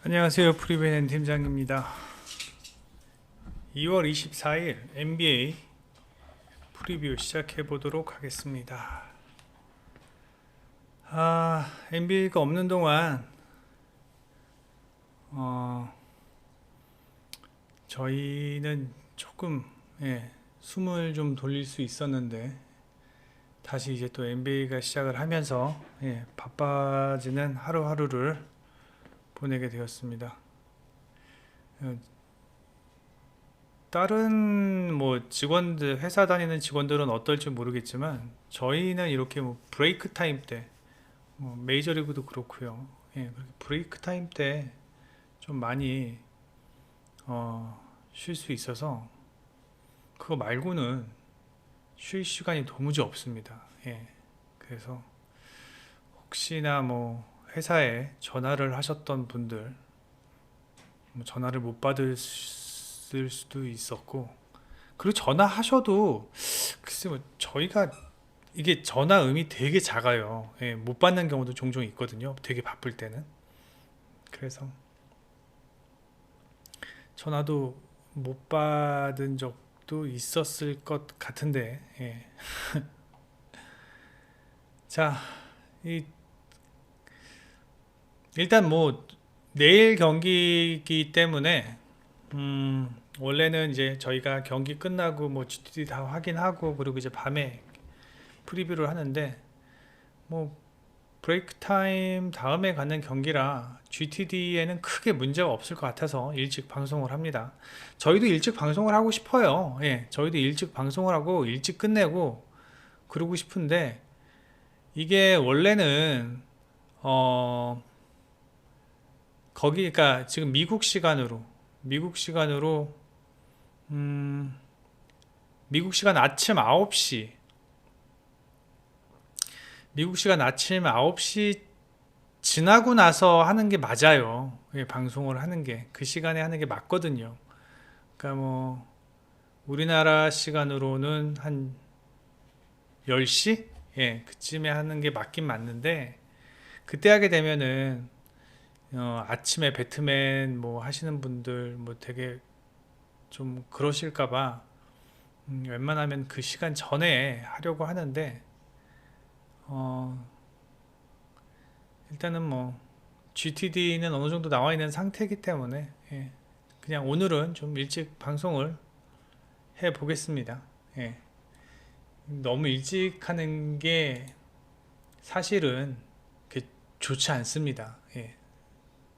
안녕하세요. 프리베넨 팀장입니다. 2월 24일 NBA 프리뷰 시작해 보도록 하겠습니다. NBA가 없는 동안 저희는 조금 숨을 좀 돌릴 수 있었는데 다시 이제 또 NBA가 시작을 하면서 바빠지는 하루하루를 보내게 되었습니다. 다른 뭐 직원들, 회사 다니는 직원들은 어떨지 모르겠지만 저희는 이렇게 뭐 브레이크 타임 때, 뭐 메이저리그도 그렇고요. 그렇게 브레이크 타임 때 좀 많이 쉴 수 있어서 그거 말고는 쉴 시간이 도무지 없습니다. 그래서 혹시나 뭐 회사에 전화를 하셨던 분들 뭐 전화를 못 받을 수도 있었고, 그리고 전화하셔도 글쎄 뭐 저희가 이게 전화음이 되게 작아요. 못 받는 경우도 종종 있거든요. 되게 바쁠 때는. 그래서 전화도 못 받은 적도 있었을 것 같은데, 자, 이 일단 뭐 내일 경기이기 때문에 원래는 이제 저희가 경기 끝나고 뭐 GTD 다 확인하고 그리고 이제 밤에 프리뷰를 하는데, 뭐 브레이크 타임 다음에 가는 경기라 GTD에는 크게 문제가 없을 것 같아서 일찍 방송을 합니다. 저희도 일찍 방송을 하고 싶어요. 저희도 일찍 방송을 하고 일찍 끝내고 그러고 싶은데, 이게 원래는 어 거기가 지금 미국 시간으로 음 미국 시간 아침 9시 미국 시간 아침 9시 지나고 나서 하는 게 맞아요. 방송을 하는 게 그 시간에 하는 게 맞거든요. 그러니까 뭐 우리나라 시간으로는 한 10시? 그쯤에 하는 게 맞긴 맞는데, 그때 하게 되면은 아침에 배트맨 뭐 하시는 분들 뭐 되게 좀 그러실까봐 웬만하면 그 시간 전에 하려고 하는데, 어, 일단은 뭐 GTD는 어느 정도 나와 있는 상태이기 때문에 그냥 오늘은 좀 일찍 방송을 해 보겠습니다. 너무 일찍 하는 게 사실은 좋지 않습니다.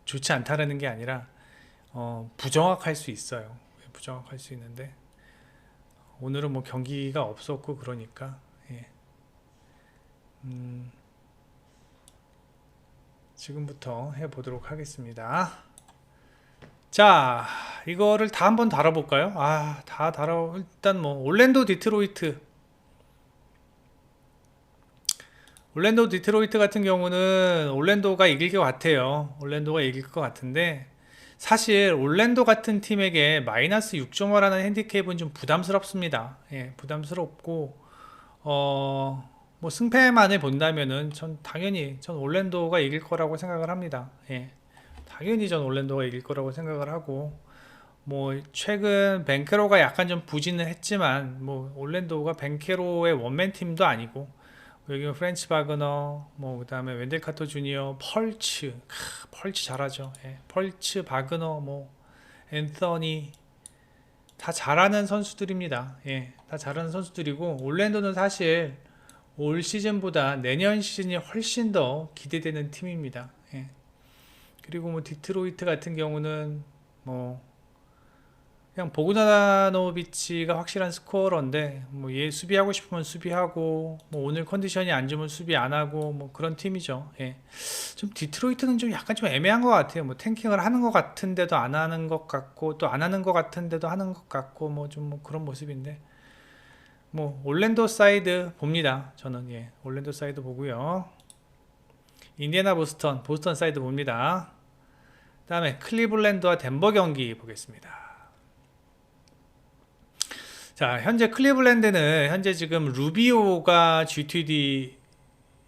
좋지 않다라는 게 아니라 부정확할 수 있어요. 부정확할 수 있는데 오늘은 뭐 경기가 없었고 그러니까 음, 지금부터 해보도록 하겠습니다. 자, 이거를 다 한번 다뤄볼까요? 다 다뤄. 일단 뭐 올랜도 디트로이트 같은 경우는 올랜도가 이길 것 같아요. 올랜도가 이길 것 같은데, 사실 올랜도 같은 팀에게 마이너스 6.5라는 핸디캡은 좀 부담스럽습니다. 부담스럽고 뭐 승패만을 본다면은 전 올랜도가 이길 거라고 생각을 합니다. 당연히 전 올랜도가 이길 거라고 생각을 하고, 뭐 최근 벤케로가 약간 좀 부진을 했지만 뭐 올랜도가 벤케로의 원맨 팀도 아니고, 여기 프렌치 바그너, 뭐 그다음에 웬델 카터 주니어, 펄츠 잘하죠. 펄츠, 바그너, 뭐 앤서니 다 잘하는 선수들입니다. 다 잘하는 선수들이고, 올랜도는 사실 올 시즌보다 내년 시즌이 훨씬 더 기대되는 팀입니다. 그리고 뭐 디트로이트 같은 경우는 뭐 그냥 보그다노비치가 확실한 스코어러인데, 뭐 얘 수비하고 싶으면 수비하고, 뭐 오늘 컨디션이 안 좋으면 수비 안 하고, 뭐 그런 팀이죠. 좀 디트로이트는 좀 약간 좀 애매한 것 같아요. 뭐 탱킹을 하는 것 같은데도 안 하는 것 같고, 또 안 하는 것 같은데도 하는 것 같고, 뭐 좀 뭐 그런 모습인데, 뭐 올랜도 사이드 봅니다. 저는 올랜도 사이드 보고요. 인디애나 보스턴 사이드 봅니다. 그다음에 클리블랜드와 덴버 경기 보겠습니다. 자, 현재 클리블랜드는 현재 지금 루비오가 GTD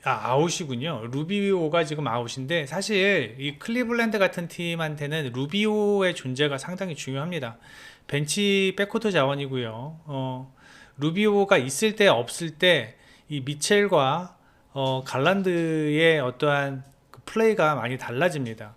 아웃이군요. 루비오가 지금 아웃인데 사실 이 클리블랜드 같은 팀한테는 루비오의 존재가 상당히 중요합니다. 벤치 백코트 자원이고요. 루비오가 있을 때 없을 때 이 미첼과 갈란드의 어떠한 그 플레이가 많이 달라집니다.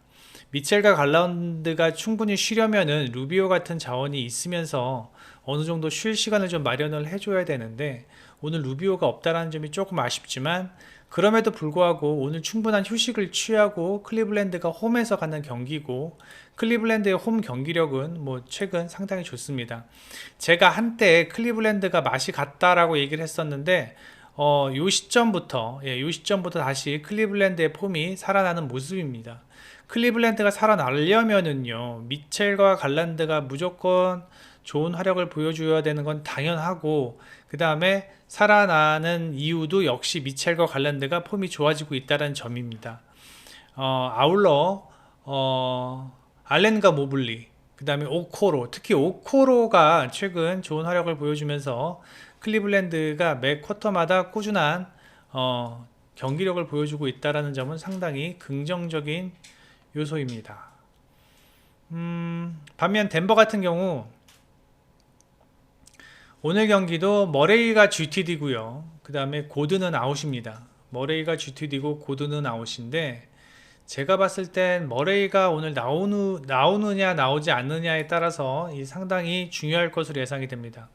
미첼과 갈란드가 충분히 쉬려면은 루비오 같은 자원이 있으면서 어느 정도 쉴 시간을 좀 마련을 해줘야 되는데 오늘 루비오가 없다라는 점이 조금 아쉽지만 그럼에도 불구하고 오늘 충분한 휴식을 취하고 클리블랜드가 홈에서 가는 경기고 클리블랜드의 홈 경기력은 뭐 최근 상당히 좋습니다. 제가 한때 클리블랜드가 맛이 갔다라고 얘기를 했었는데 요 시점부터 다시 클리블랜드의 폼이 살아나는 모습입니다. 클리블랜드가 살아나려면은요, 미첼과 갈란드가 무조건 좋은 활약을 보여줘야 되는 건 당연하고, 그 다음에 살아나는 이유도 역시 미첼과 갈란드가 폼이 좋아지고 있다는 점입니다. 아울러, 알렌과 모블리, 그 다음에 오코로, 특히 오코로가 최근 좋은 활약을 보여주면서 클리블랜드가 매 쿼터마다 꾸준한 경기력을 보여주고 있다는 점은 상당히 긍정적인 요소입니다. 반면 덴버 같은 경우 오늘 경기도 머레이가 GTD고요. 그 다음에 고든은 아웃입니다. 머레이가 GTD고 고든은 아웃인데 제가 봤을 땐 머레이가 오늘 나오느냐 나오지 않느냐에 따라서 상당히 중요할 것으로 예상이 됩니다.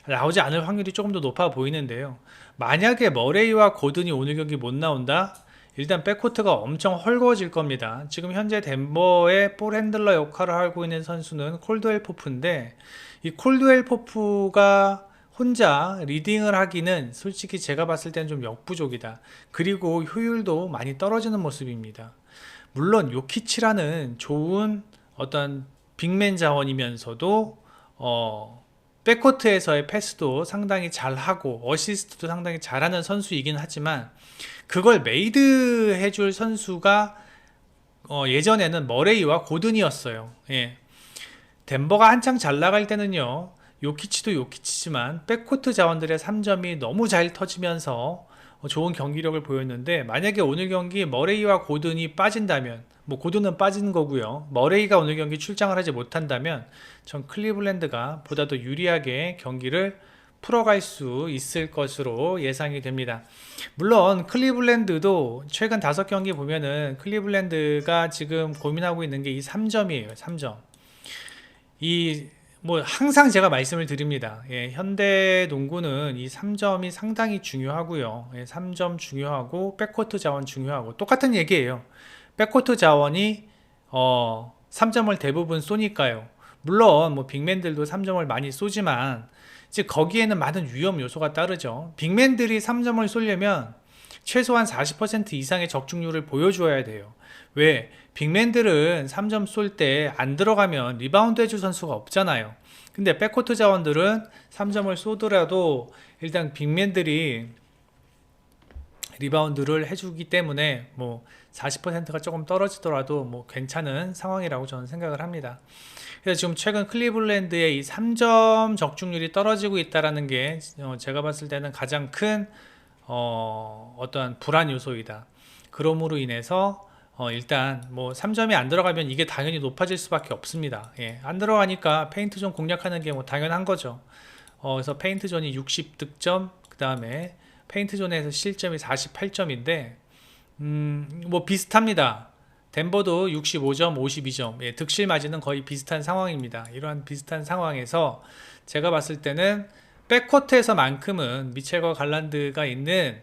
나오지 않을 확률이 조금 더 높아 보이는데요. 만약에 머레이와 고든이 오늘 경기 못 나온다? 일단 백코트가 엄청 헐거워질 겁니다. 지금 현재 덴버의 볼 핸들러 역할을 하고 있는 선수는 콜드웰 포프인데 이 콜드웰 포프가 혼자 리딩을 하기는 솔직히 제가 봤을 때는 좀 역부족이다. 그리고 효율도 많이 떨어지는 모습입니다. 물론 요키치라는 좋은 어떤 빅맨 자원이면서도 백코트에서의 패스도 상당히 잘하고 어시스트도 상당히 잘하는 선수이긴 하지만 그걸 메이드 해줄 선수가 예전에는 머레이와 고든이었어요. 예. 덴버가 한창 잘 나갈 때는요, 요키치도 요키치지만 백코트 자원들의 3점이 너무 잘 터지면서 좋은 경기력을 보였는데 만약에 오늘 경기 머레이와 고든이 빠진다면 뭐 고든은 빠지는 거고요. 머레이가 오늘 경기 출장을 하지 못한다면 전 클리블랜드가 보다 더 유리하게 경기를 풀어갈 수 있을 것으로 예상이 됩니다. 물론 클리블랜드도 최근 5경기 보면은 클리블랜드가 지금 고민하고 있는 게 이 3점이에요. 3점. 이 뭐 항상 제가 말씀을 드립니다. 예, 현대 농구는 이 3점이 상당히 중요하고요. 예, 3점 중요하고 백코트 자원 중요하고 똑같은 얘기예요. 백코트 자원이 3점을 대부분 쏘니까요. 물론 뭐 빅맨들도 3점을 많이 쏘지만 이제 거기에는 많은 위험 요소가 따르죠. 빅맨들이 3점을 쏘려면 최소한 40% 이상의 적중률을 보여줘야 돼요. 왜? 빅맨들은 3점 쏠 때 안 들어가면 리바운드 해줄 선수가 없잖아요. 근데 백코트 자원들은 3점을 쏘더라도 일단 빅맨들이 리바운드를 해주기 때문에 뭐 40%가 조금 떨어지더라도 뭐 괜찮은 상황이라고 저는 생각을 합니다. 그래서 지금 최근 클리블랜드의 이 3점 적중률이 떨어지고 있다는 게 제가 봤을 때는 가장 큰 어떤 불안 요소이다. 그러므로 인해서 일단 뭐 3점이 안 들어가면 이게 당연히 높아질 수밖에 없습니다. 예, 안 들어가니까 페인트 존 공략하는 게 뭐 당연한 거죠. 그래서 페인트 존이 60득점, 그 다음에 페인트 존에서 실점이 48점인데 뭐 비슷합니다. 덴버도 65점, 52점, 예, 득실 마진은 거의 비슷한 상황입니다. 이러한 비슷한 상황에서 제가 봤을 때는 백코트에서만큼은 미첼과 갈란드가 있는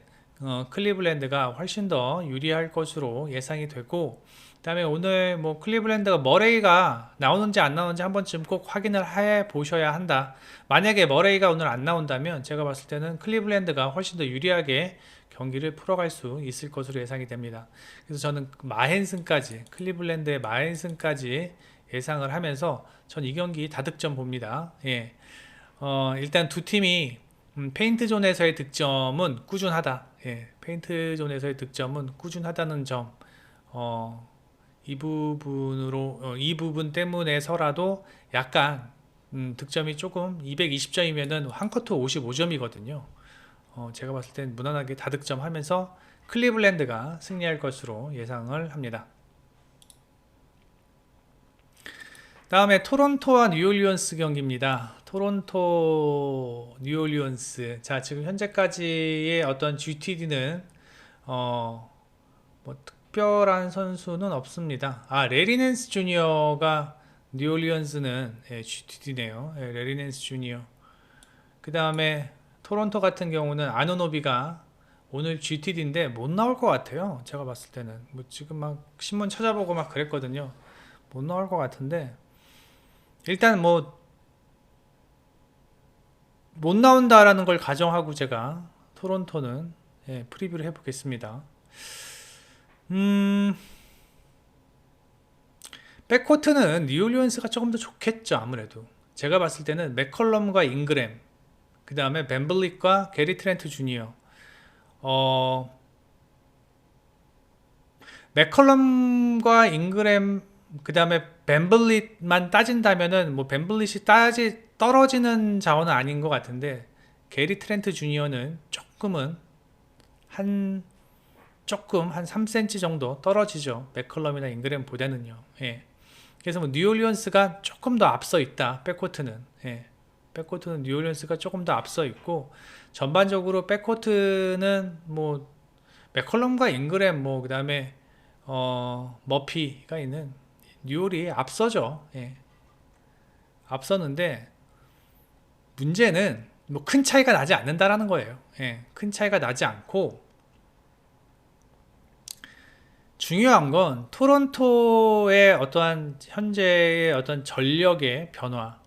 클리블랜드가 훨씬 더 유리할 것으로 예상이 되고, 그 다음에 오늘 뭐 클리블랜드가 머레이가 나오는지 안 나오는지 한 번쯤 꼭 확인을 해 보셔야 한다. 만약에 머레이가 오늘 안 나온다면 제가 봤을 때는 클리블랜드가 훨씬 더 유리하게 경기를 풀어갈 수 있을 것으로 예상이 됩니다. 그래서 저는 마헨슨까지, 클리블랜드의 마헨슨까지 예상을 하면서 전 이 경기 다득점 봅니다. 예. 일단 두 팀이 페인트 존에서의 득점은 꾸준하다. 예, 페인트 존에서의 득점은 꾸준하다는 점, 이 부분 때문에서라도 약간 득점이 조금 220점이면은 한 쿼터 55점이거든요. 제가 봤을 땐 무난하게 다득점하면서 클리블랜드가 승리할 것으로 예상을 합니다. 다음에 토론토와 뉴올리언스 경기입니다. 토론토, 뉴올리언스. 자, 지금 현재까지의 어떤 GTD는 뭐 특별한 선수는 없습니다. 레리 낸스 주니어가 뉴올리언스는 GTD네요. 레리 낸스 주니어. 그 다음에 토론토 같은 경우는 아누노비가 오늘 GTD인데 못 나올 것 같아요. 제가 봤을 때는 뭐 지금 막 신문 찾아보고 막 그랬거든요. 못 나올 것 같은데 일단 뭐 못 나온다라는 걸 가정하고 제가 토론토는 프리뷰를 해보겠습니다. 백코트는 뉴올리언스가 조금 더 좋겠죠. 아무래도 제가 봤을 때는 맥컬럼과 잉그램, 그 다음에 벤블릿과 게리 트렌트 주니어. 맥컬럼과 잉그램, 그 다음에 벤블릿만 따진다면은 뭐 벤블릿이 떨어지는 자원은 아닌 것 같은데 게리 트렌트 주니어는 조금 한 3cm 정도 떨어지죠. 맥컬럼이나 잉그램보다는요. 그래서 뭐 뉴올리언스가 조금 더 앞서 있다. 백코트는. 백코트는 뉴올리언스가 조금 더 앞서 있고 전반적으로 백코트는 뭐 맥컬럼과 잉그램 뭐 그다음에 머피가 있는 뉴올이 앞서죠. 앞서는데 문제는 뭐 큰 차이가 나지 않는다라는 거예요. 큰 차이가 나지 않고 중요한 건 토론토의 어떠한 현재의 어떤 전력의 변화.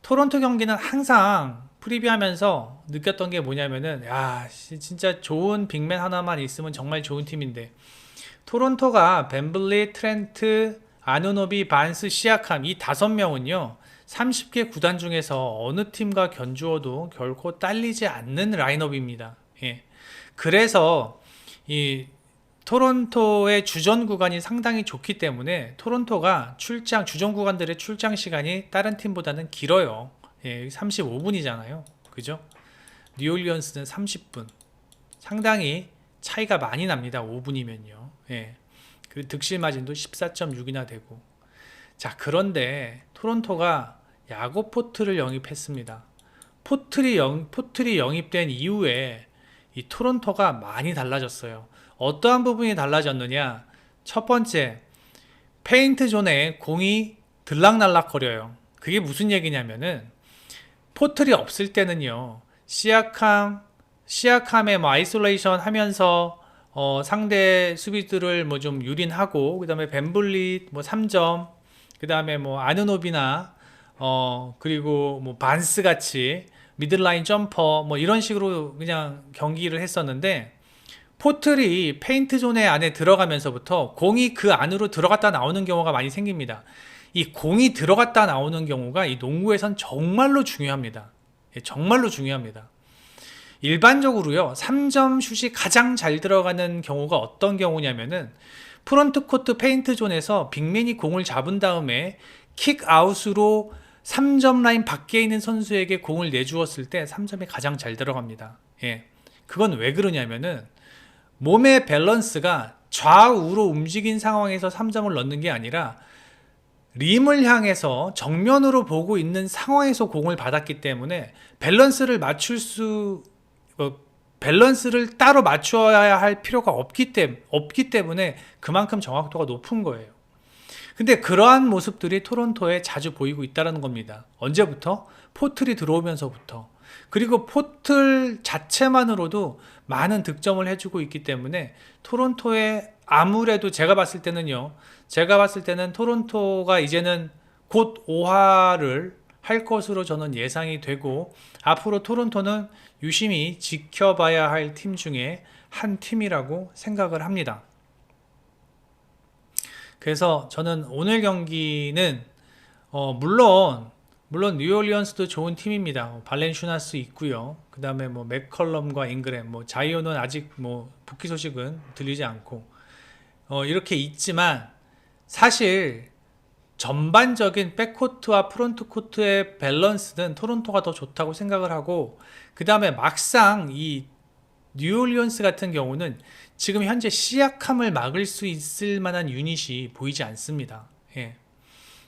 토론토 경기는 항상 프리뷰하면서 느꼈던 게 뭐냐면은 야 진짜 좋은 빅맨 하나만 있으면 정말 좋은 팀인데 토론토가 벤블리, 트렌트, 아누노비, 반스, 시아캄 이 5명은요 30개 구단 중에서 어느 팀과 견주어도 결코 딸리지 않는 라인업입니다. 그래서 이 토론토의 주전 구간이 상당히 좋기 때문에 토론토가 주전 구간들의 출장 시간이 다른 팀보다는 길어요. 35분이잖아요. 그죠? 뉴올리언스는 30분. 상당히 차이가 많이 납니다. 5분이면요. 그리고 득실 마진도 14.6이나 되고. 자, 그런데 토론토가 야고 포트를 영입했습니다. 포트리 영입된 이후에 이 토론토가 많이 달라졌어요. 어떠한 부분이 달라졌느냐? 첫 번째, 페인트 존에 공이 들락날락거려요. 그게 무슨 얘기냐면은 포틀이 없을 때는요. 시아캄의 뭐 아이솔레이션 하면서 상대 수비들을 뭐 좀 유린하고 그다음에 벤블릿 뭐 3점 그다음에 뭐 아누노비나 그리고 뭐 반스 같이 미들라인 점퍼 뭐 이런 식으로 그냥 경기를 했었는데 포틀이 페인트 존의 안에 들어가면서부터 공이 그 안으로 들어갔다 나오는 경우가 많이 생깁니다. 이 공이 들어갔다 나오는 경우가 이 농구에선 정말로 중요합니다. 정말로 중요합니다. 일반적으로요, 3점 슛이 가장 잘 들어가는 경우가 어떤 경우냐면은 프론트 코트 페인트 존에서 빅맨이 공을 잡은 다음에 킥아웃으로 3점 라인 밖에 있는 선수에게 공을 내주었을 때 3점이 가장 잘 들어갑니다. 그건 왜 그러냐면은 몸의 밸런스가 좌우로 움직인 상황에서 3점을 넣는 게 아니라 림을 향해서 정면으로 보고 있는 상황에서 공을 받았기 때문에 밸런스를 따로 맞춰야 할 필요가 없기 때문에 그만큼 정확도가 높은 거예요. 근데 그러한 모습들이 토론토에 자주 보이고 있다는 겁니다. 언제부터? 포틀이 들어오면서부터. 그리고 포틀 자체만으로도 많은 득점을 해주고 있기 때문에 토론토에 아무래도 제가 봤을 때는 토론토가 이제는 곧 5화를 할 것으로 저는 예상이 되고 앞으로 토론토는 유심히 지켜봐야 할 팀 중에 한 팀이라고 생각을 합니다. 그래서 저는 오늘 경기는 물론 뉴올리언스도 좋은 팀입니다. 발렌슈나스 있고요. 그 다음에 뭐 맥컬럼과 잉그램, 뭐 자이오는 아직 뭐 복귀 소식은 들리지 않고 이렇게 있지만 사실 전반적인 백코트와 프론트코트의 밸런스는 토론토가 더 좋다고 생각을 하고 그 다음에 막상 이 뉴올리언스 같은 경우는 지금 현재 시약함을 막을 수 있을 만한 유닛이 보이지 않습니다. 예.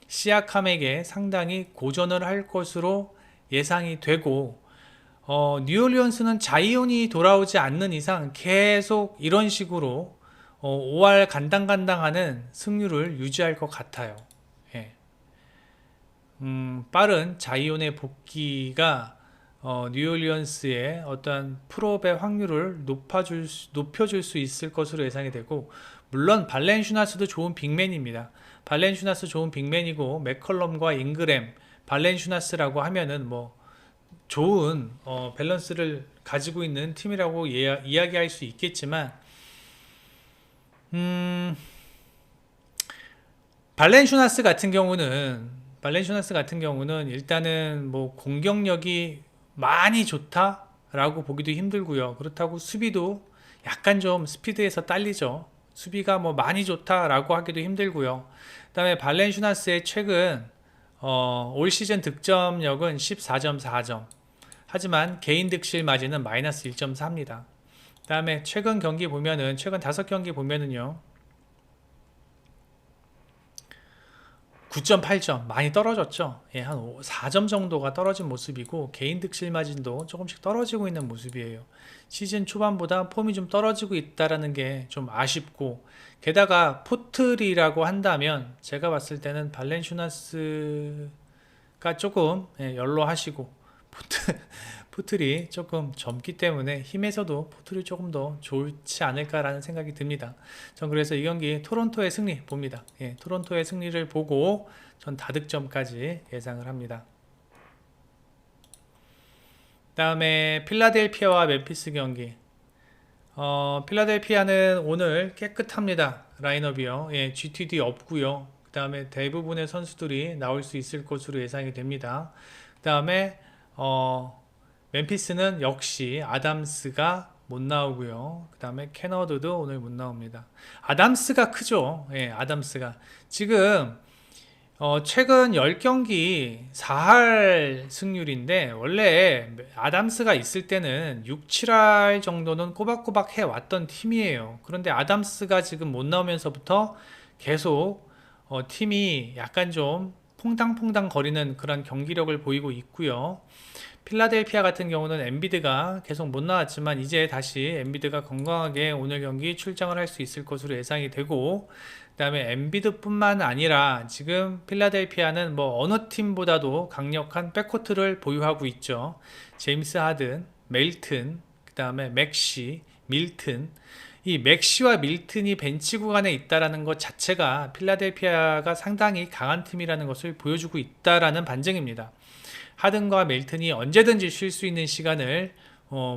시약함에게 상당히 고전을 할 것으로 예상이 되고, 뉴올리언스는 자이온이 돌아오지 않는 이상 계속 이런 식으로 5할 간당간당하는 승률을 유지할 것 같아요. 예. 빠른 자이온의 복귀가 뉴올리언스의 어떤 풀업의 확률을 높여줄 수 있을 것으로 예상이 되고, 물론 발렌슈나스도 좋은 빅맨입니다. 발렌슈나스 좋은 빅맨이고, 맥컬럼과 잉그램, 발렌슈나스라고 하면은 뭐 좋은 밸런스를 가지고 있는 팀이라고 이야기할 수 있겠지만, 음, 발렌슈나스 같은 경우는 일단은 뭐 공격력이 많이 좋다라고 보기도 힘들고요. 그렇다고 수비도 약간 좀 스피드에서 딸리죠. 수비가 뭐 많이 좋다라고 하기도 힘들고요. 그다음에 발렌슈나스의 최근 올 시즌 득점력은 14.4점. 하지만 개인 득실 마진은 마이너스 1.4입니다. 그다음에 최근 5경기 보면은요. 9.8점 많이 떨어졌죠. 예, 한 4점 정도가 떨어진 모습이고, 개인 득실 마진도 조금씩 떨어지고 있는 모습이에요. 시즌 초반보다 폼이 좀 떨어지고 있다라는 게 좀 아쉽고, 게다가 포트리라고 한다면 제가 봤을 때는 발렌슈나스가 조금 연로하시고, 포트리 조금 젊기 때문에 힘에서도 포트리 조금 더 좋지 않을까라는 생각이 듭니다. 전 그래서 이 경기 토론토의 승리 봅니다. 예, 토론토의 승리를 보고 전 다득점까지 예상을 합니다. 다음에 필라델피아와 멤피스 경기. 필라델피아는 오늘 깨끗합니다. 라인업이요. 예, GTD 없고요. 그 다음에 대부분의 선수들이 나올 수 있을 것으로 예상이 됩니다. 그 다음에 멤피스는 역시 아담스가 못 나오고요. 그 다음에 캐너드도 오늘 못 나옵니다. 아담스가 크죠. 예, 아담스가 지금 최근 10경기 4할 승률인데, 원래 아담스가 있을 때는 6, 7할 정도는 꼬박꼬박 해왔던 팀이에요. 그런데 아담스가 지금 못 나오면서부터 계속 팀이 약간 좀 퐁당퐁당 거리는 그런 경기력을 보이고 있고요. 필라델피아 같은 경우는 엔비드가 계속 못 나왔지만 이제 다시 엔비드가 건강하게 오늘 경기 출장을 할 수 있을 것으로 예상이 되고, 그 다음에 엔비드뿐만 아니라 지금 필라델피아는 뭐 어느 팀보다도 강력한 백코트를 보유하고 있죠. 제임스 하든, 멜튼, 그 다음에 맥시, 밀튼. 이 맥시와 밀튼이 벤치 구간에 있다라는 것 자체가 필라델피아가 상당히 강한 팀이라는 것을 보여주고 있다라는 반증입니다. 하든과 멜튼이 언제든지 쉴 수 있는 시간을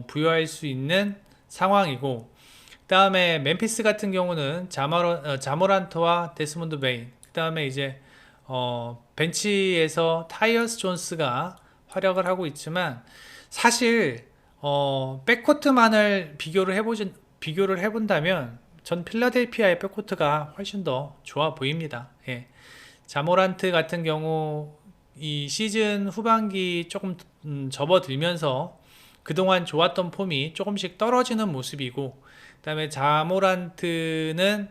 부여할 수 있는 상황이고, 그 다음에 멤피스 같은 경우는 자모란트와 데스몬드 베인, 그 다음에 이제 벤치에서 타이어스 존스가 활약을 하고 있지만, 사실 백코트만을 비교를 해본다면 전 필라델피아의 백코트가 훨씬 더 좋아 보입니다. 예. 자모란트 같은 경우 이 시즌 후반기 조금 접어들면서 그동안 좋았던 폼이 조금씩 떨어지는 모습이고, 그 다음에 자모란트는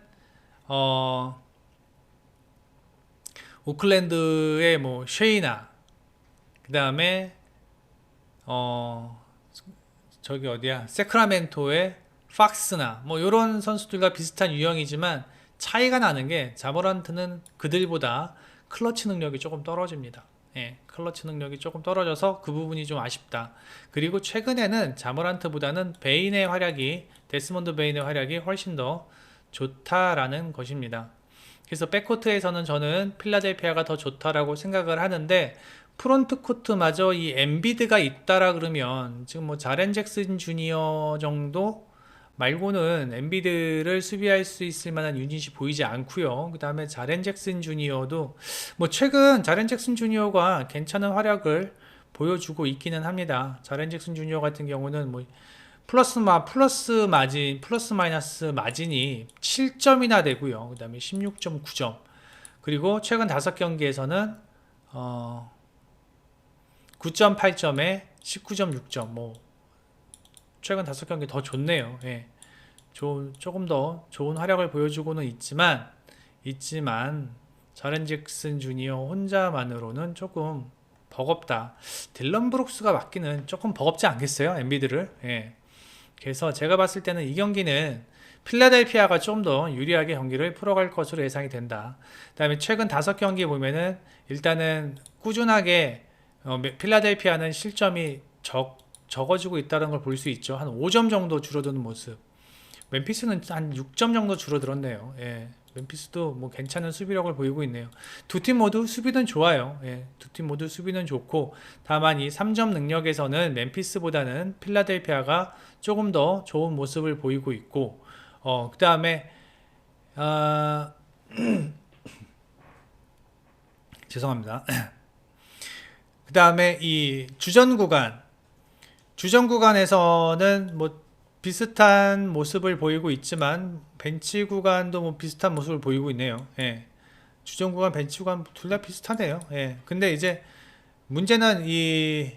오클랜드의 뭐 쉐이나, 그 다음에 저기 어디야, 세크라멘토의 팍스나 뭐 이런 선수들과 비슷한 유형이지만, 차이가 나는 게 자모란트는 그들보다 클러치 능력이 조금 떨어집니다. 예, 클러치 능력이 조금 떨어져서 그 부분이 좀 아쉽다. 그리고 최근에는 자모란트보다는 데스몬드 베인의 활약이 훨씬 더 좋다라는 것입니다. 그래서 백코트에서는 저는 필라델피아가 더 좋다라고 생각을 하는데, 프론트 코트마저 이 엔비드가 있다라 그러면 지금 뭐 자렌 잭슨 주니어 정도 말고는 엔비드를 수비할 수 있을 만한 유닛이 보이지 않고요. 그 다음에 자렌 잭슨 주니어도 뭐 최근 자렌 잭슨 주니어가 괜찮은 활약을 보여주고 있기는 합니다. 자렌 잭슨 주니어 같은 경우는 뭐 플러스 마이너스 마진이 7점이나 되고요. 그 다음에 16.9점. 그리고 최근 5경기에서는 9.8점에 19.6점. 뭐 최근 5경기 더 좋네요. 예. 조금 더 좋은 활약을 보여주고는 있지만 저렌직슨 주니어 혼자만으로는 조금 버겁다. 딜런 브룩스가 맡기는 조금 버겁지 않겠어요? 엔비드를. 예. 그래서 제가 봤을 때는 이 경기는 필라델피아가 좀 더 유리하게 경기를 풀어갈 것으로 예상이 된다. 그다음에 최근 5경기 보면은 일단은 꾸준하게 필라델피아는 실점이 적어지고 있다는 걸 볼 수 있죠. 한 5점 정도 줄어드는 모습. 멤피스는 한 6점 정도 줄어들었네요. 예. 멤피스도 뭐 괜찮은 수비력을 보이고 있네요. 두 팀 모두 수비는 좋아요. 예. 두 팀 모두 수비는 좋고, 다만 이 3점 능력에서는 멤피스보다는 필라델피아가 조금 더 좋은 모습을 보이고 있고, 그 다음에, 아, 죄송합니다. 그 다음에 이 주전 구간에서는 뭐 비슷한 모습을 보이고 있지만 벤치 구간도 뭐 비슷한 모습을 보이고 있네요. 예. 주전 구간, 벤치 구간 둘 다 비슷하네요. 예. 근데 이제 문제는 이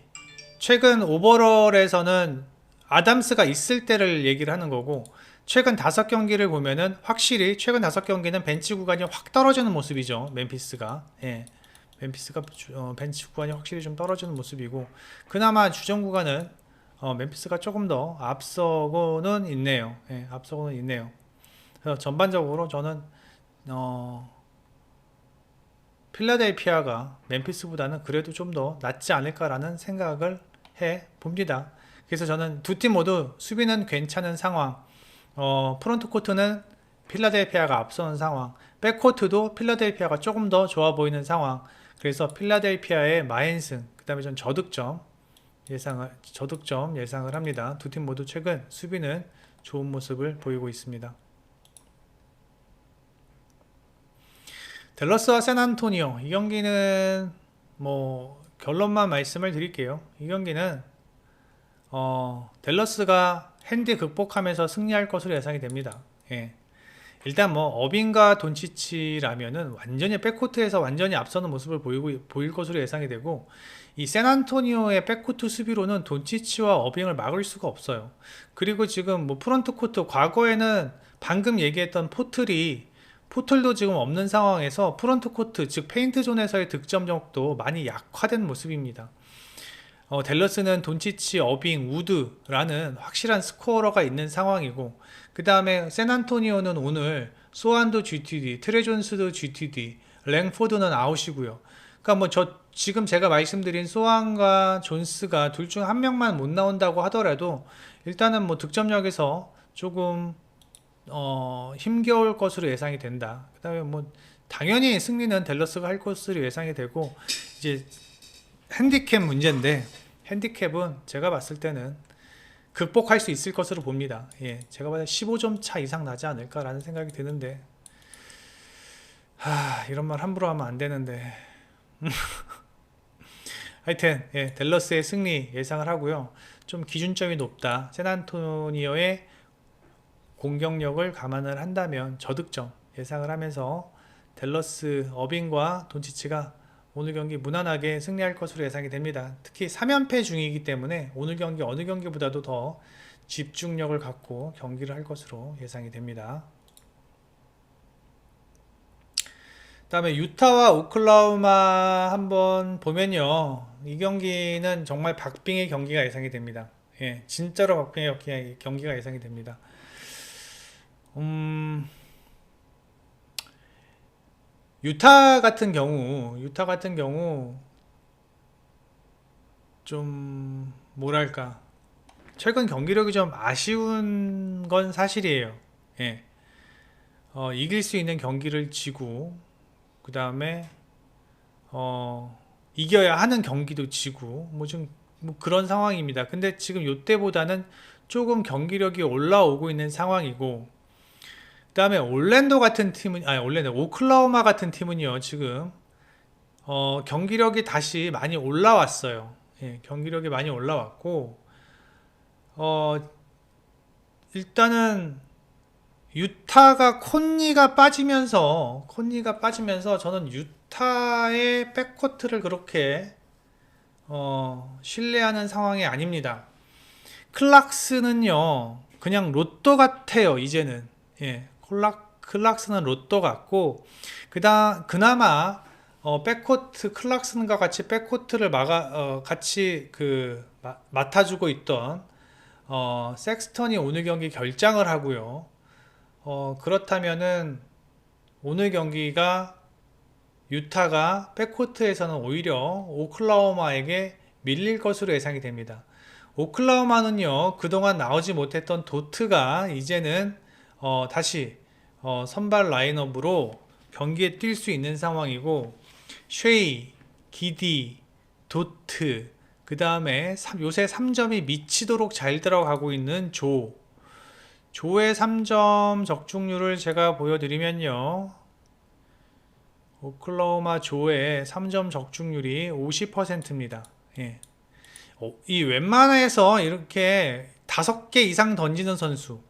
최근 오버롤에서는 아담스가 있을 때를 얘기를 하는 거고, 최근 5경기를 보면은 확실히 최근 5경기는 벤치 구간이 확 떨어지는 모습이죠. 멤피스가. 예. 멤피스가 벤치 구간이 확실히 좀 떨어지는 모습이고, 그나마 주전 구간은 멤피스가 조금 더 앞서고는 있네요. 예, 앞서고는 있네요. 그래서 전반적으로 저는 필라델피아가 멤피스보다는 그래도 좀 더 낫지 않을까라는 생각을 해 봅니다. 그래서 저는 두 팀 모두 수비는 괜찮은 상황, 프론트 코트는 필라델피아가 앞서는 상황, 백코트도 필라델피아가 조금 더 좋아 보이는 상황. 그래서 필라델피아의 마인승, 그 다음에 전 저득점 예상을 합니다. 두 팀 모두 최근 수비는 좋은 모습을 보이고 있습니다. 댈러스와 샌안토니오, 이 경기는 뭐 결론만 말씀을 드릴게요. 이 경기는 댈러스가 핸디 극복하면서 승리할 것으로 예상이 됩니다. 예. 일단 뭐 어빙과 돈치치라면은 완전히 백코트에서 완전히 앞서는 모습을 보일 것으로 예상이 되고, 이 샌안토니오의 백코트 수비로는 돈치치와 어빙을 막을 수가 없어요. 그리고 지금 뭐 프런트 코트, 과거에는 방금 얘기했던 포틀도 지금 없는 상황에서 프런트 코트, 즉 페인트 존에서의 득점력도 많이 약화된 모습입니다. 댈러스는 돈치치, 어빙, 우드라는 확실한 스코어러가 있는 상황이고, 그 다음에 샌안토니오는 오늘 소안도 GTD, 트레존스도 GTD, 랭포드는 아웃이고요. 그러니까 뭐 지금 제가 말씀드린 소안과 존스가 둘 중 한 명만 못 나온다고 하더라도 일단은 뭐 득점력에서 조금 힘겨울 것으로 예상이 된다. 그 다음에 뭐 당연히 승리는 댈러스가 할 것으로 예상이 되고, 이제 핸디캡 문제인데, 핸디캡은 제가 봤을 때는 극복할 수 있을 것으로 봅니다. 예, 제가 봤을 때 15점 차 이상 나지 않을까라는 생각이 드는데, 이런 말 함부로 하면 안 되는데. 하여튼 예, 댈러스의 승리 예상을 하고요. 좀 기준점이 높다. 샌안토니오의 공격력을 감안을 한다면 저득점 예상을 하면서 댈러스 어빙과 돈치치가 오늘 경기 무난하게 승리할 것으로 예상이 됩니다. 특히 3연패 중이기 때문에 오늘 경기 어느 경기보다도 더 집중력을 갖고 경기를 할 것으로 예상이 됩니다. 그다음에 유타와 오클라호마 한번 보면요, 이 경기는 정말 박빙의 경기가 예상이 됩니다. 예, 진짜로 박빙의 경기가 예상이 됩니다. 유타 같은 경우 좀 뭐랄까, 최근 경기력이 좀 아쉬운 건 사실이에요. 예. 이길 수 있는 경기를 지고, 그 다음에 이겨야 하는 경기도 지고, 뭐 그런 상황입니다. 근데 지금 요때보다는 조금 경기력이 올라오고 있는 상황이고, 그 다음에 오클라호마 같은 팀은요, 지금 경기력이 다시 많이 올라왔어요. 예, 경기력이 많이 올라왔고, 일단은 유타가 콘니가 빠지면서 저는 유타의 백코트를 그렇게 신뢰하는 상황이 아닙니다. 클락스는요, 그냥 로또 같아요, 이제는. 예, 클락스는 로또 같고, 그나마, 백코트, 클락슨과 같이 백코트를 같이 맡아주고 있던, 섹스턴이 오늘 경기 결장을 하고요. 그렇다면은, 오늘 경기가 유타가 백코트에서는 오히려 오클라호마에게 밀릴 것으로 예상이 됩니다. 오클라호마는요, 그동안 나오지 못했던 도트가 이제는 다시 선발 라인업으로 경기에 뛸 수 있는 상황이고, 쉐이, 기디, 도트, 그 다음에 요새 3점이 미치도록 잘 들어가고 있는 조의 3점 적중률을 제가 보여드리면요, 오클라호마 조의 3점 적중률이 50%입니다. 예. 이 웬만해서 이렇게 5개 이상 던지는 선수,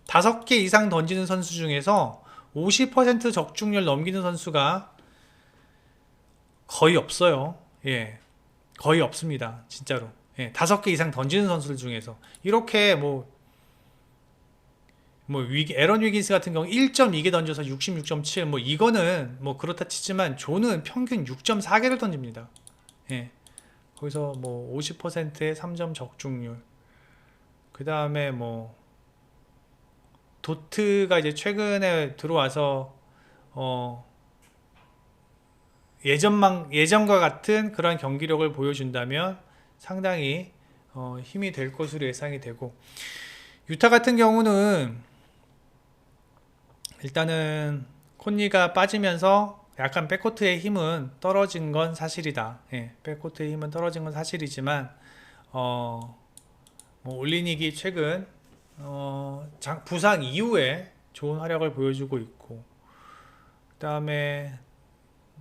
5개 이상 던지는 선수 중에서 50% 적중률 넘기는 선수가 거의 없어요. 예. 거의 없습니다. 진짜로. 예. 5개 이상 던지는 선수들 중에서. 이렇게 에런 위긴스 같은 경우 1.2개 던져서 66.7, 이거는 그렇다 치지만 조는 평균 6.4개를 던집니다. 예. 거기서 50%의 3점 적중률. 그 다음에 도트가 이제 최근에 들어와서 예전과 같은 그런 경기력을 보여준다면 상당히 힘이 될 것으로 예상이 되고, 유타 같은 경우는 일단은 콘니가 빠지면서 약간 백코트의 힘은 떨어진 건 사실이다. 예, 백코트의 힘은 떨어진 건 사실이지만 올리닉이 최근 부상 이후에 좋은 활약을 보여주고 있고, 그 다음에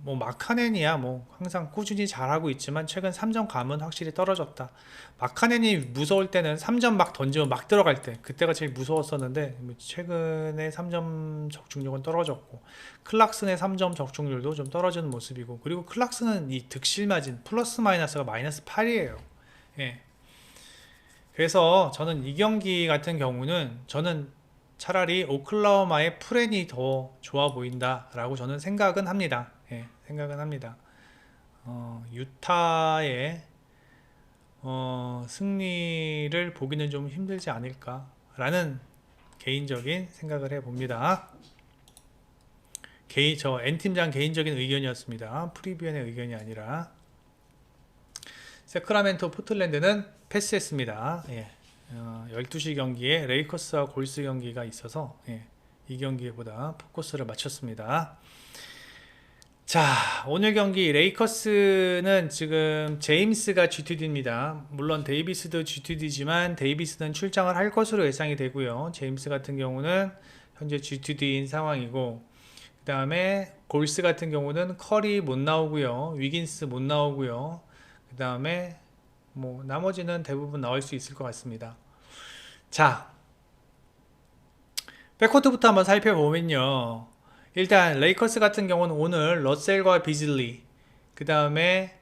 마카넨이야 항상 꾸준히 잘하고 있지만 최근 3점 감은 확실히 떨어졌다. 마카넨이 무서울 때는 3점 막 던지면 막 들어갈 때, 그때가 제일 무서웠었는데 최근에 3점 적중률은 떨어졌고, 클락슨의 3점 적중률도 좀 떨어지는 모습이고, 그리고 클락슨은 이 득실 마진 플러스 마이너스가 마이너스 8이에요. 예. 그래서 저는 이 경기 같은 경우는 저는 차라리 오클라호마의 프렌이 더 좋아 보인다라고 저는 생각은 합니다. 예, 생각은 합니다. 유타의 승리를 보기는 좀 힘들지 않을까라는 개인적인 생각을 해봅니다. 저 N팀장 개인적인 의견이었습니다. 프리뷰엔의 의견이 아니라. 세크라멘토 포틀랜드는 패스했습니다. 예. 12시 경기에 레이커스와 골스 경기가 있어서 이 경기보다 포커스를 맞췄습니다. 자, 오늘 경기 레이커스는 지금 제임스가 GTD입니다. 물론 데이비스도 GTD지만 데이비스는 출장을 할 것으로 예상이 되고요. 제임스 같은 경우는 현재 GTD인 상황이고, 그 다음에 골스 같은 경우는 커리 못 나오고요. 위긴스 못 나오고요. 그 다음에 나머지는 대부분 나올 수 있을 것 같습니다. 자, 백코트부터 한번 살펴보면요, 일단 레이커스 같은 경우는 오늘 러셀과 비즐리, 그 다음에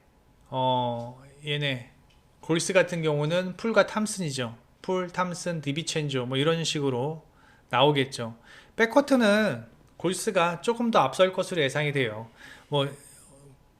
얘네 골스 같은 경우는 풀과 탐슨이죠. 풀, 탐슨, 디비첸조 이런 식으로 나오겠죠. 백코트는 골스가 조금 더 앞설 것으로 예상이 돼요.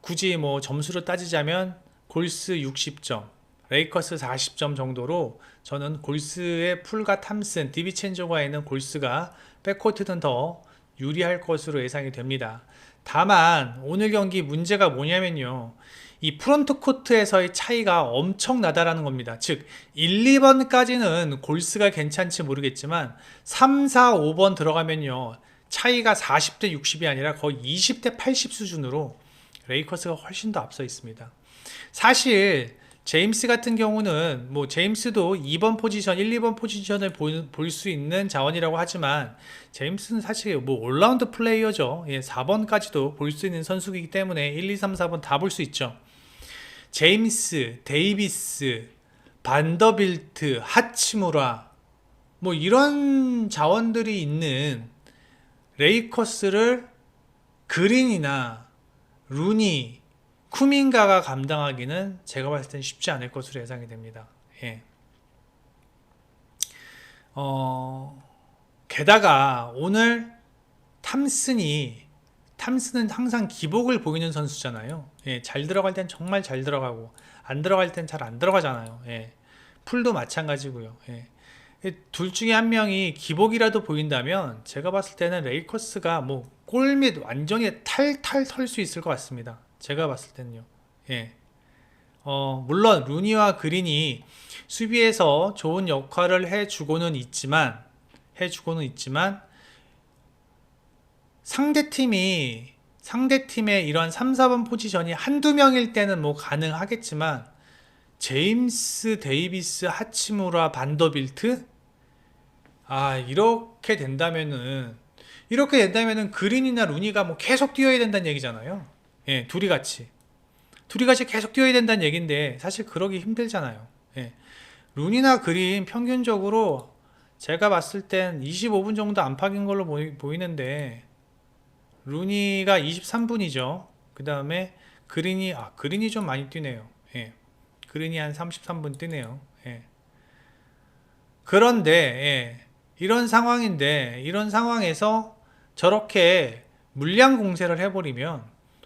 굳이 점수로 따지자면 골스 60점, 레이커스 40점 정도로 저는 골스의 풀과 탐슨, 디비첸조가 있는 골스가 백코트는 더 유리할 것으로 예상이 됩니다. 다만 오늘 경기 문제가 뭐냐면요, 이 프론트 코트에서의 차이가 엄청나다라는 겁니다. 즉 1, 2번까지는 골스가 괜찮지 모르겠지만 3, 4, 5번 들어가면요, 차이가 40대 60이 아니라 거의 20대 80 수준으로 레이커스가 훨씬 더 앞서 있습니다. 사실 제임스 같은 경우는 제임스도 2번 포지션, 1, 2번 포지션을 볼 수 있는 자원이라고 하지만 제임스는 사실 올라운드 플레이어죠. 4번까지도 볼 수 있는 선수이기 때문에 1, 2, 3, 4번 다 볼 수 있죠. 제임스, 데이비스, 반더빌트, 하치무라 이런 자원들이 있는 레이커스를 그린이나 루니, 쿠민가가 감당하기는 제가 봤을 땐 쉽지 않을 것으로 예상이 됩니다. 예. 어, 게다가 오늘 탐슨은 항상 기복을 보이는 선수잖아요. 예, 잘 들어갈 땐 정말 잘 들어가고 안 들어갈 땐 잘 안 들어가잖아요. 예, 풀도 마찬가지고요. 예. 둘 중에 한 명이 기복이라도 보인다면 제가 봤을 때는 레이커스가 뭐 골밑 완전히 탈탈 털 수 있을 것 같습니다. 제가 봤을 때는요. 예. 물론 루니와 그린이 수비에서 좋은 역할을 해주고는 있지만 상대팀의 이런 3, 4번 포지션이 한두 명일 때는 뭐 가능하겠지만 제임스, 데이비스, 하치무라, 반더빌트 이렇게 된다면은 그린이나 루니가 뭐 계속 뛰어야 된다는 얘기잖아요. 예, 둘이 같이 계속 뛰어야 된다는 얘기인데 사실 그러기 힘들잖아요. 예. 룬이나 그린 평균적으로 제가 봤을 땐 25분 정도 안팎인 걸로 보이는데 루니가 23분이죠. 그 다음에 그린이 좀 많이 뛰네요. 예. 그린이 한 33분 뛰네요. 예. 그런데 이런 상황에서 저렇게 물량 공세를 해버리면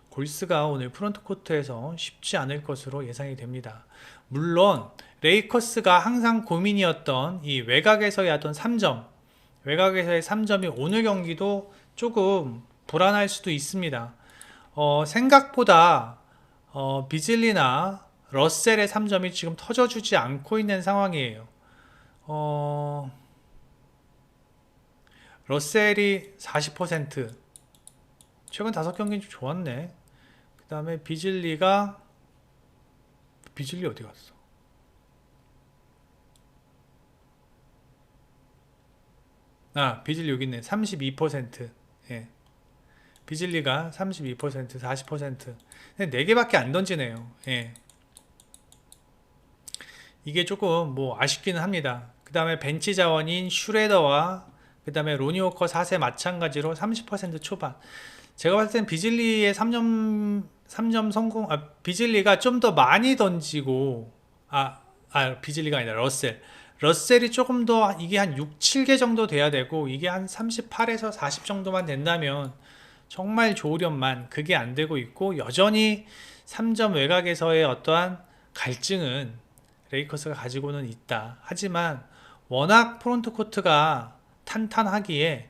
골스가 오늘 프론트 코트에서 쉽지 않을 것으로 예상이 됩니다. 물론 레이커스가 항상 고민이었던 이 외곽에서의 어떤 3점, 외곽에서의 3점이 오늘 경기도 조금 불안할 수도 있습니다. 생각보다 비즐리나 러셀의 3점이 지금 터져주지 않고 있는 상황이에요. 러셀이 40%, 최근 5경기는 좀 좋았네. 그 다음에 비즐리 어디 갔어? 비즐리 여기 있네. 32%. 예. 비즐리가 32%, 40%. 4개밖에 안 던지네요. 예. 이게 조금 뭐 아쉽기는 합니다. 그 다음에 벤치 자원인 슈레더와 그 다음에 로니 워커 4세 마찬가지로 30% 초반. 제가 봤을 땐 비즐리의 3점 성공, 비즐리가 좀 더 많이 던지고, 비즐리가 아니라 러셀이 조금 더, 이게 한 6, 7개 정도 돼야 되고, 이게 한 38에서 40 정도만 된다면, 정말 좋으련만 그게 안 되고 있고, 여전히 3점 외곽에서의 어떠한 갈증은 레이커스가 가지고는 있다. 하지만, 워낙 프론트 코트가 탄탄하기에,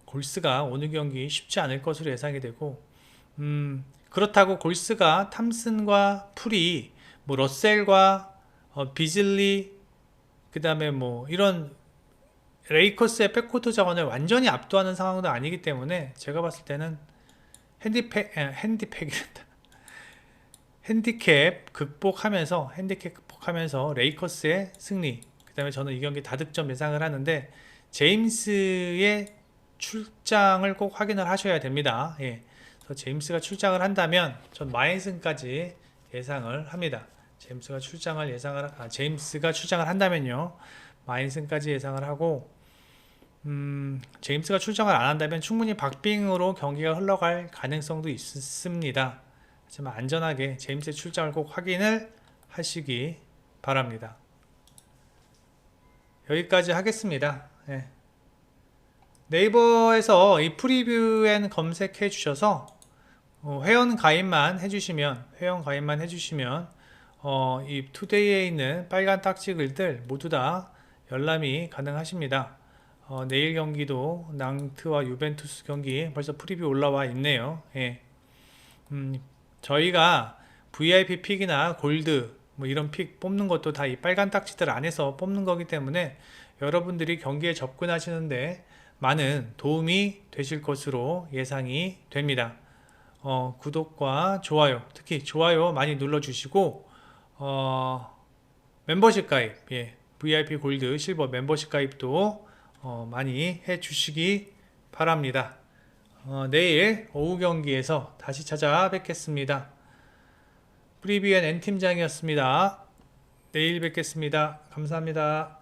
골스가 오늘 경기 쉽지 않을 것으로 예상이 되고, 그렇다고 골스가 탐슨과 풀이, 뭐 러셀과 비즐리, 그 다음에 뭐 이런 레이커스의 백코트 자원을 완전히 압도하는 상황도 아니기 때문에 제가 봤을 때는 핸디캡 극복하면서 레이커스의 승리, 그 다음에 저는 이 경기 다득점 예상을 하는데 제임스의 출장을 꼭 확인을 하셔야 됩니다. 예. 그래서 제임스가 출장을 한다면 전 마인슨까지 예상을 합니다. 제임스가 출장을 한다면요. 마인슨까지 예상을 하고, 제임스가 출장을 안 한다면 충분히 박빙으로 경기가 흘러갈 가능성도 있습니다. 하지만 안전하게 제임스의 출장을 꼭 확인을 하시기 바랍니다. 여기까지 하겠습니다. 예. 네이버에서 이 프리뷰엔 검색해 주셔서 회원 가입만 해주시면 이 투데이에 있는 빨간 딱지 글들 모두 다 열람이 가능하십니다. 내일 경기도 낭트와 유벤투스 경기 벌써 프리뷰 올라와 있네요. 예. 저희가 VIP 픽이나 골드 뭐 이런 픽 뽑는 것도 다 이 빨간 딱지들 안에서 뽑는 거기 때문에 여러분들이 경기에 접근하시는데 많은 도움이 되실 것으로 예상이 됩니다. 구독과 좋아요, 특히 좋아요 많이 눌러주시고, 멤버십 가입, VIP 골드, 실버 멤버십 가입도 많이 해주시기 바랍니다. 내일 오후 경기에서 다시 찾아뵙겠습니다. 프리뷰엔 N팀장이었습니다. 내일 뵙겠습니다. 감사합니다.